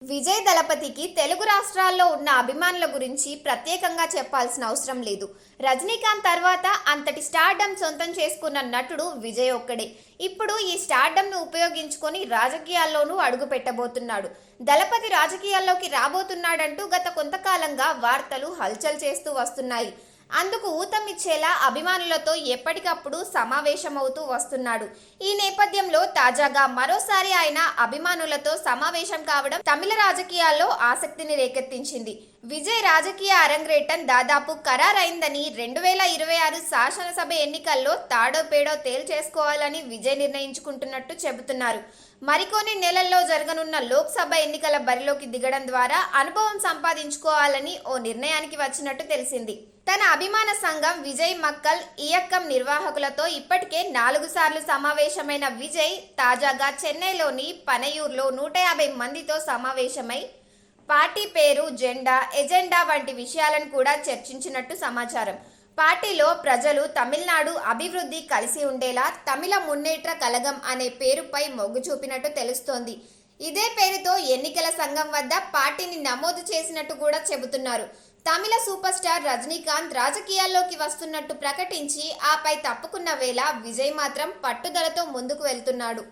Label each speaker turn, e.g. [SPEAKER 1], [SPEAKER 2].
[SPEAKER 1] విజయ్ దళపతికి తెలుగు రాష్ట్రాల్లో ఉన్న అభిమానుల గురించి ప్రత్యేకంగా చెప్పాల్సిన అవసరం లేదు. రజనీకాంత్ తర్వాత అంతటి స్టార్డమ్ సొంతం చేసుకున్న నటుడు విజయ్ ఒక్కడే. ఇప్పుడు ఈ స్టార్డమ్ను ఉపయోగించుకొని రాజకీయాల్లోనూ అడుగు పెట్టబోతున్నాడు. దళపతి రాజకీయాల్లోకి రాబోతున్నాడంటూ గత కొంతకాలంగా వార్తలు హల్చల్ చేస్తూ వస్తున్నాయి. అందుకు ఊతమిచ్చేలా అభిమానులతో ఎప్పటికప్పుడు సమావేశమవుతూ వస్తున్నాడు. ఈ నేపథ్యంలో తాజాగా మరోసారి ఆయన అభిమానులతో సమావేశం కావడం తమిళ రాజకీయాల్లో ఆసక్తిని రేకెత్తించింది. విజయ్ రాజకీయ అరంగేట్రం దాదాపు ఖరారైందని 2026 శాసనసభ ఎన్నికల్లో తాడో పేడో తేల్చేసుకోవాలని విజయ్ నిర్ణయించుకుంటున్నట్టు చెబుతున్నారు. మరికొన్ని నెలల్లో జరగనున్న లోక్సభ ఎన్నికల బరిలోకి దిగడం ద్వారా అనుభవం సంపాదించుకోవాలని ఓ నిర్ణయానికి వచ్చినట్టు తెలిసింది. తన అభిమాన సంఘం విజయ్ మక్కల్ ఇయక్కం నిర్వాహకులతో ఇప్పటికే 4 సార్లు సమావేశమైన విజయ్ తాజాగా చెన్నైలోని పనయూర్లో 150 మందితో సమావేశమై పార్టీ పేరు, జెండా, ఎజెండా వంటి విషయాలను కూడా చర్చించినట్టు సమాచారం. పార్టీలో ప్రజలు తమిళనాడు అభివృద్ధి కలిసి ఉండేలా తమిళ మున్నేట్ర కళగం అనే పేరుపై మొగ్గు చూపినట్టు తెలుస్తోంది. ఇదే పేరుతో ఎన్నికల సంఘం వద్ద పార్టీని నమోదు చేసినట్టు కూడా చెబుతున్నారు. తమిళ సూపర్ స్టార్ రజనీకాంత్ రాజకీయాల్లోకి వస్తున్నట్టు ప్రకటించి ఆపై తప్పుకున్న వేళ విజయ్ మాత్రం పట్టుదలతో ముందుకు వెళ్తున్నాడు.